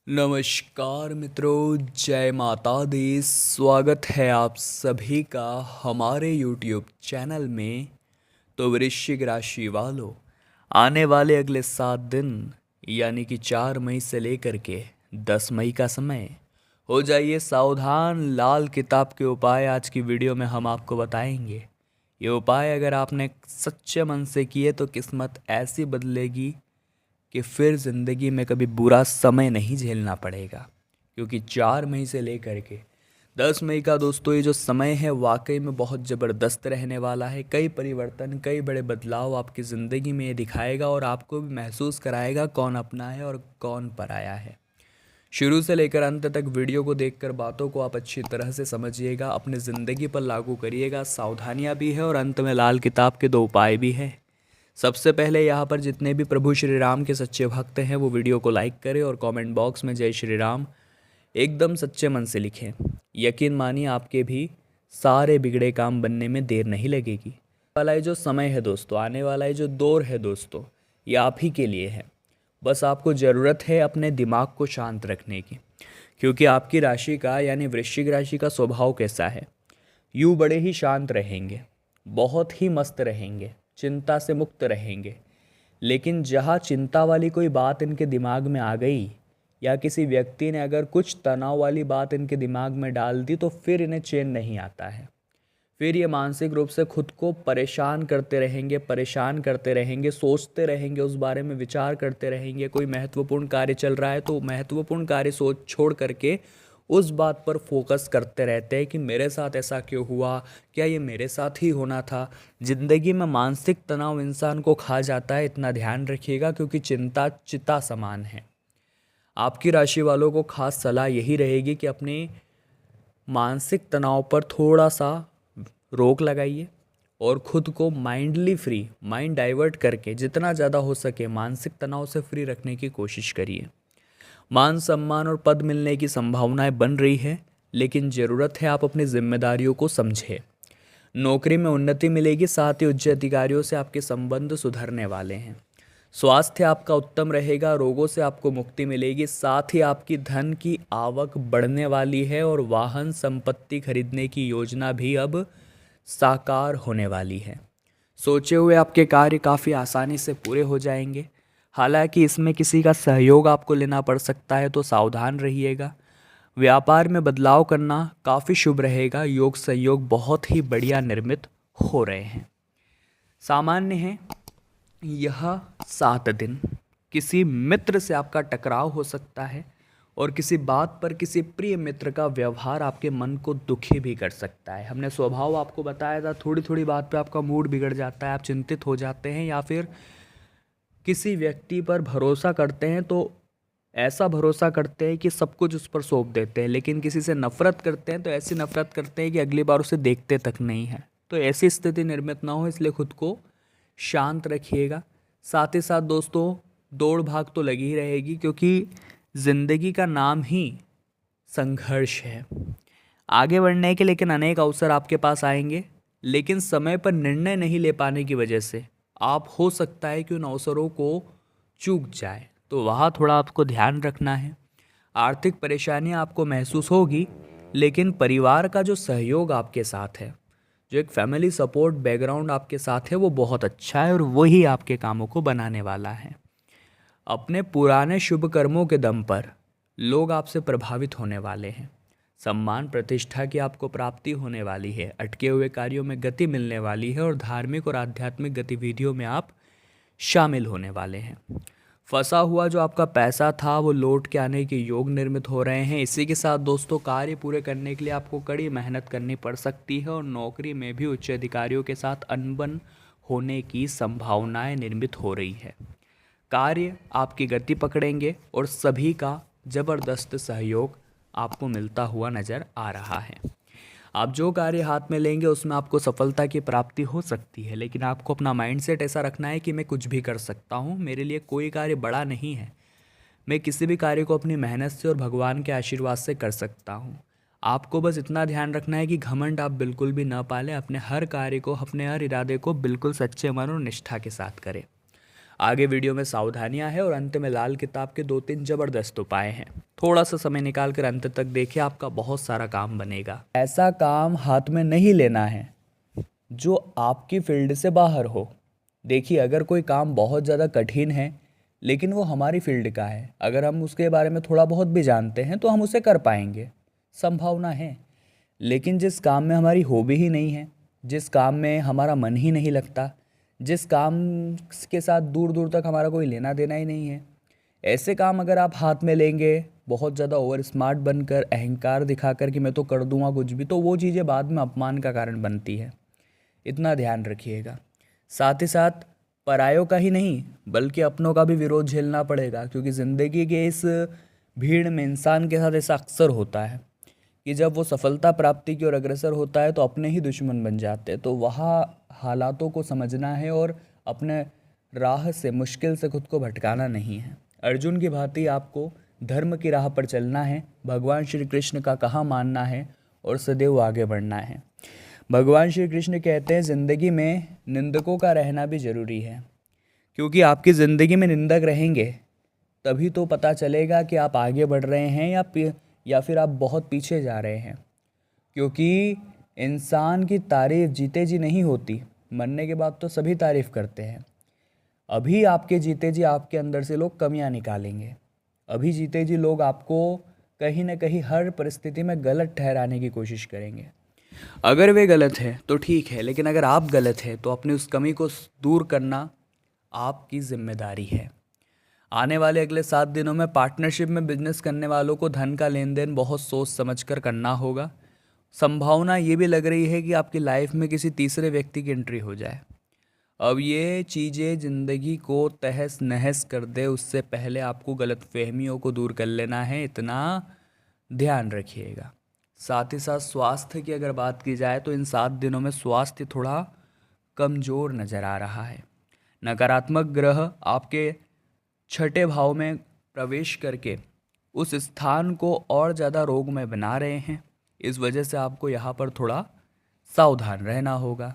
नमस्कार मित्रों, जय माता दी। स्वागत है आप सभी का हमारे YouTube चैनल में। तो वृश्चिक राशि वालों, आने वाले अगले 7 दिन यानी कि 4 मई से लेकर के 10 मई का समय हो जाइए सावधान। लाल किताब के उपाय आज की वीडियो में हम आपको बताएंगे। ये उपाय अगर आपने सच्चे मन से किए तो किस्मत ऐसी बदलेगी कि फिर ज़िंदगी में कभी बुरा समय नहीं झेलना पड़ेगा। क्योंकि 4 मई से लेकर के 10 मई का दोस्तों ये जो समय है वाकई में बहुत ज़बरदस्त रहने वाला है। कई परिवर्तन, कई बड़े बदलाव आपकी ज़िंदगी में ये दिखाएगा और आपको भी महसूस कराएगा कौन अपना है और कौन पराया है। शुरू से लेकर अंत तक वीडियो को देखकर बातों को आप अच्छी तरह से समझिएगा, अपनी ज़िंदगी पर लागू करिएगा। सावधानियाँ भी है और अंत में लाल किताब के 2 उपाय भी हैं। सबसे पहले यहाँ पर जितने भी प्रभु श्री राम के सच्चे भक्त हैं वो वीडियो को लाइक करें और कमेंट बॉक्स में जय श्री राम एकदम सच्चे मन से लिखें। यकीन मानिए आपके भी सारे बिगड़े काम बनने में देर नहीं लगेगी। वाला ये जो समय है दोस्तों, आने वाला ये जो दौर है दोस्तों, ये आप ही के लिए है। बस आपको ज़रूरत है अपने दिमाग को शांत रखने की। क्योंकि आपकी राशि का यानी वृश्चिक राशि का स्वभाव कैसा है, यूँ बड़े ही शांत रहेंगे, बहुत ही मस्त रहेंगे, चिंता से मुक्त रहेंगे। लेकिन जहाँ चिंता वाली कोई बात इनके दिमाग में आ गई या किसी व्यक्ति ने अगर कुछ तनाव वाली बात इनके दिमाग में डाल दी तो फिर इन्हें चैन नहीं आता है। फिर ये मानसिक रूप से खुद को परेशान करते रहेंगे, सोचते रहेंगे, उस बारे में विचार करते रहेंगे। कोई महत्वपूर्ण कार्य चल रहा है तो महत्वपूर्ण कार्य सोच छोड़ करके उस बात पर फोकस करते रहते हैं कि मेरे साथ ऐसा क्यों हुआ, क्या ये मेरे साथ ही होना था। ज़िंदगी में मानसिक तनाव इंसान को खा जाता है, इतना ध्यान रखिएगा। क्योंकि चिंता चिता समान है। आपकी राशि वालों को खास सलाह यही रहेगी कि अपने मानसिक तनाव पर थोड़ा सा रोक लगाइए और ख़ुद को माइंड डाइवर्ट करके जितना ज़्यादा हो सके मानसिक तनाव से फ्री रखने की कोशिश करिए। मान सम्मान और पद मिलने की संभावनाएं बन रही है, लेकिन ज़रूरत है आप अपनी जिम्मेदारियों को समझें। नौकरी में उन्नति मिलेगी, साथ ही उच्च अधिकारियों से आपके संबंध सुधरने वाले हैं। स्वास्थ्य आपका उत्तम रहेगा, रोगों से आपको मुक्ति मिलेगी। साथ ही आपकी धन की आवक बढ़ने वाली है और वाहन संपत्ति खरीदने की योजना भी अब साकार होने वाली है। सोचे हुए आपके कार्य काफ़ी आसानी से पूरे हो जाएंगे। हालांकि इसमें किसी का सहयोग आपको लेना पड़ सकता है, तो सावधान रहिएगा। व्यापार में बदलाव करना काफ़ी शुभ रहेगा। योग संयोग बहुत ही बढ़िया निर्मित हो रहे हैं। सामान्य है यह 7 दिन किसी मित्र से आपका टकराव हो सकता है और किसी बात पर किसी प्रिय मित्र का व्यवहार आपके मन को दुखी भी कर सकता है। हमने स्वभाव आपको बताया था, थोड़ी थोड़ी बात पे आपका मूड बिगड़ जाता है, आप चिंतित हो जाते हैं या फिर किसी व्यक्ति पर भरोसा करते हैं तो ऐसा भरोसा करते हैं कि सब कुछ उस पर सौंप देते हैं। लेकिन किसी से नफ़रत करते हैं तो ऐसी नफ़रत करते हैं कि अगली बार उसे देखते तक नहीं है। तो ऐसी स्थिति निर्मित ना हो, इसलिए खुद को शांत रखिएगा। साथ ही साथ दोस्तों दौड़ भाग तो लगी ही रहेगी, क्योंकि ज़िंदगी का नाम ही संघर्ष है। आगे बढ़ने के लेकिन अनेक अवसर आपके पास आएंगे, लेकिन समय पर निर्णय नहीं ले पाने की वजह से आप हो सकता है कि उन अवसरों को चूक जाए, तो वहाँ थोड़ा आपको ध्यान रखना है। आर्थिक परेशानियाँ आपको महसूस होगी, लेकिन परिवार का जो सहयोग आपके साथ है, जो एक फैमिली सपोर्ट बैकग्राउंड आपके साथ है, वो बहुत अच्छा है और वही आपके कामों को बनाने वाला है। अपने पुराने शुभ कर्मों के दम पर लोग आपसे प्रभावित होने वाले हैं। सम्मान प्रतिष्ठा की आपको प्राप्ति होने वाली है। अटके हुए कार्यों में गति मिलने वाली है और धार्मिक और आध्यात्मिक गतिविधियों में आप शामिल होने वाले हैं। फंसा हुआ जो आपका पैसा था वो लौट के आने के योग निर्मित हो रहे हैं। इसी के साथ दोस्तों कार्य पूरे करने के लिए आपको कड़ी मेहनत करनी पड़ सकती है और नौकरी में भी उच्च अधिकारियों के साथ अनबन होने की संभावनाएं निर्मित हो रही है। कार्य आपकी गति पकड़ेंगे और सभी का ज़बरदस्त सहयोग आपको मिलता हुआ नज़र आ रहा है। आप जो कार्य हाथ में लेंगे उसमें आपको सफलता की प्राप्ति हो सकती है, लेकिन आपको अपना माइंडसेट ऐसा रखना है कि मैं कुछ भी कर सकता हूँ, मेरे लिए कोई कार्य बड़ा नहीं है, मैं किसी भी कार्य को अपनी मेहनत से और भगवान के आशीर्वाद से कर सकता हूँ। आपको बस इतना ध्यान रखना है कि घमंड आप बिल्कुल भी ना पालें। अपने हर कार्य को, अपने हर इरादे को बिल्कुल सच्चे मन और निष्ठा के साथ करें। आगे वीडियो में सावधानियां हैं और अंत में लाल किताब के 2-3 ज़बरदस्त उपाय हैं। थोड़ा सा समय निकाल कर अंत तक देखिए, आपका बहुत सारा काम बनेगा। ऐसा काम हाथ में नहीं लेना है जो आपकी फील्ड से बाहर हो। देखिए, अगर कोई काम बहुत ज़्यादा कठिन है लेकिन वो हमारी फील्ड का है, अगर हम उसके बारे में थोड़ा बहुत भी जानते हैं तो हम उसे कर पाएंगे, संभावना है। लेकिन जिस काम में हमारी हॉबी ही नहीं है, जिस काम में हमारा मन ही नहीं लगता, जिस काम के साथ दूर दूर तक हमारा कोई लेना देना ही नहीं है, ऐसे काम अगर आप हाथ में लेंगे बहुत ज़्यादा ओवर स्मार्ट बनकर, अहंकार दिखाकर कि मैं तो कर दूंगा कुछ भी, तो वो चीज़ें बाद में अपमान का कारण बनती है। इतना ध्यान रखिएगा। साथ ही साथ परायों का ही नहीं बल्कि अपनों का भी विरोध झेलना पड़ेगा, क्योंकि ज़िंदगी के इस भीड़ में इंसान के साथ ऐसा अक्सर होता है कि जब वो सफलता प्राप्ति की ओर अग्रसर होता है तो अपने ही दुश्मन बन जाते हैं। तो वहाँ हालातों को समझना है और अपने राह से मुश्किल से खुद को भटकाना नहीं है। अर्जुन की भांति आपको धर्म की राह पर चलना है, भगवान श्री कृष्ण का कहा मानना है और सदैव आगे बढ़ना है। भगवान श्री कृष्ण कहते हैं ज़िंदगी में निंदकों का रहना भी ज़रूरी है, क्योंकि आपकी ज़िंदगी में निंदक रहेंगे तभी तो पता चलेगा कि आप आगे बढ़ रहे हैं या फिर आप बहुत पीछे जा रहे हैं। क्योंकि इंसान की तारीफ जीते जी नहीं होती, मरने के बाद तो सभी तारीफ करते हैं। अभी आपके जीते जी आपके अंदर से लोग कमियां निकालेंगे। अभी जीते जी लोग आपको कहीं ना कहीं हर परिस्थिति में गलत ठहराने की कोशिश करेंगे। अगर वे गलत है तो ठीक है, लेकिन अगर आप गलत है तो अपनी उस कमी को दूर करना आपकी जिम्मेदारी है। आने वाले अगले 7 दिनों में पार्टनरशिप में बिजनेस करने वालों को धन का लेन देन बहुत सोच समझ कर करना होगा। संभावना ये भी लग रही है कि आपकी लाइफ में किसी तीसरे व्यक्ति की एंट्री हो जाए। अब ये चीज़ें ज़िंदगी को तहस नहस कर दे, उससे पहले आपको गलतफहमियों को दूर कर लेना है, इतना ध्यान रखिएगा। साथ ही साथ स्वास्थ्य की अगर बात की जाए तो इन 7 दिनों में स्वास्थ्य थोड़ा कमज़ोर नज़र आ रहा है। नकारात्मक ग्रह आपके 6ठे भाव में प्रवेश करके उस स्थान को और ज़्यादा रोगमय बना रहे हैं। इस वजह से आपको यहाँ पर थोड़ा सावधान रहना होगा।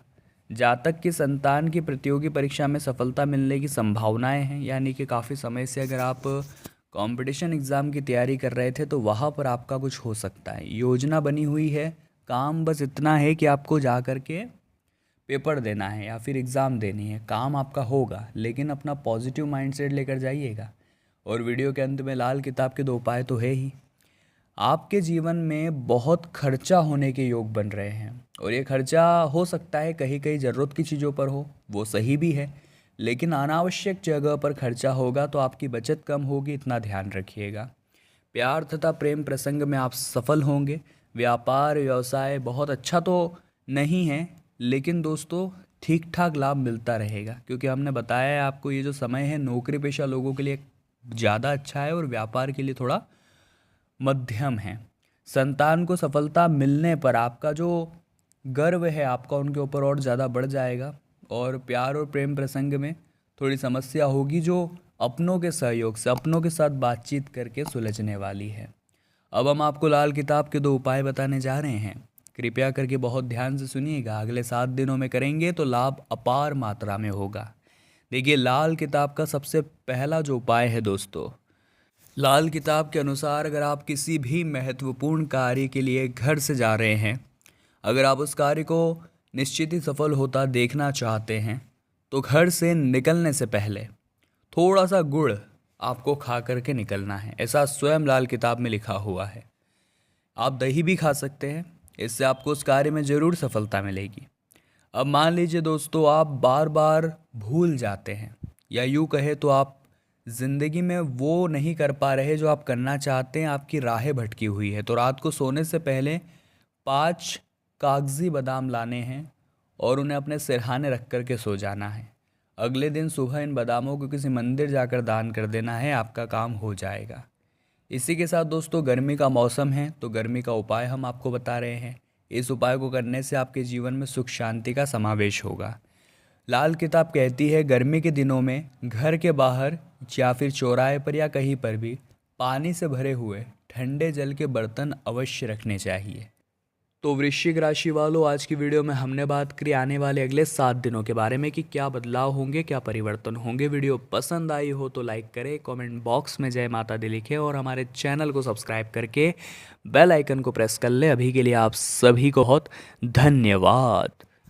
जातक की संतान की प्रतियोगी परीक्षा में सफलता मिलने की संभावनाएं हैं, यानी कि काफ़ी समय से अगर आप कंपटीशन एग्ज़ाम की तैयारी कर रहे थे तो वहाँ पर आपका कुछ हो सकता है। योजना बनी हुई है, काम बस इतना है कि आपको जा कर के पेपर देना है या फिर एग्ज़ाम देनी है। काम आपका होगा, लेकिन अपना पॉजिटिव माइंडसेट लेकर जाइएगा। और वीडियो के अंत में लाल किताब के 2 उपाय तो है ही। आपके जीवन में बहुत खर्चा होने के योग बन रहे हैं और ये खर्चा हो सकता है कहीं कहीं ज़रूरत की चीज़ों पर हो, वो सही भी है, लेकिन अनावश्यक जगह पर खर्चा होगा तो आपकी बचत कम होगी, इतना ध्यान रखिएगा। प्यार तथा प्रेम प्रसंग में आप सफल होंगे। व्यापार व्यवसाय बहुत अच्छा तो नहीं है, लेकिन दोस्तों ठीक ठाक लाभ मिलता रहेगा, क्योंकि हमने बताया है आपको ये जो समय है नौकरी पेशा लोगों के लिए ज़्यादा अच्छा है और व्यापार के लिए थोड़ा मध्यम है। संतान को सफलता मिलने पर आपका जो गर्व है आपका उनके ऊपर और ज़्यादा बढ़ जाएगा। और प्यार और प्रेम प्रसंग में थोड़ी समस्या होगी जो अपनों के सहयोग से, अपनों के साथ बातचीत करके सुलझने वाली है। अब हम आपको लाल किताब के 2 उपाय बताने जा रहे हैं, कृपया करके बहुत ध्यान से सुनिएगा। अगले 7 दिनों में करेंगे तो लाभ अपार मात्रा में होगा। देखिए, लाल किताब का सबसे पहला जो उपाय है दोस्तों, लाल किताब के अनुसार अगर आप किसी भी महत्वपूर्ण कार्य के लिए घर से जा रहे हैं, अगर आप उस कार्य को निश्चित ही सफल होता देखना चाहते हैं, तो घर से निकलने से पहले थोड़ा सा गुड़ आपको खा करके निकलना है। ऐसा स्वयं लाल किताब में लिखा हुआ है। आप दही भी खा सकते हैं, इससे आपको उस कार्य में ज़रूर सफलता मिलेगी। अब मान लीजिए दोस्तों आप बार बार भूल जाते हैं, या यूँ कहे तो आप ज़िंदगी में वो नहीं कर पा रहे जो आप करना चाहते हैं, आपकी राहें भटकी हुई है, तो रात को सोने से पहले 5 कागज़ी बादाम लाने हैं और उन्हें अपने सिरहाने रख कर के सो जाना है। अगले दिन सुबह इन बादामों को किसी मंदिर जाकर दान कर देना है, आपका काम हो जाएगा। इसी के साथ दोस्तों गर्मी का मौसम है तो गर्मी का उपाय हम आपको बता रहे हैं। इस उपाय को करने से आपके जीवन में सुख शांति का समावेश होगा। लाल किताब कहती है गर्मी के दिनों में घर के बाहर या फिर चौराहे पर या कहीं पर भी पानी से भरे हुए ठंडे जल के बर्तन अवश्य रखने चाहिए। तो वृश्चिक राशि वालों, आज की वीडियो में हमने बात करी आने वाले अगले 7 दिनों के बारे में कि क्या बदलाव होंगे, क्या परिवर्तन होंगे। वीडियो पसंद आई हो तो लाइक करें, कमेंट बॉक्स में जय माता दी लिखें और हमारे चैनल को सब्सक्राइब करके बेल आइकन को प्रेस कर ले। अभी के लिए आप सभी को बहुत धन्यवाद।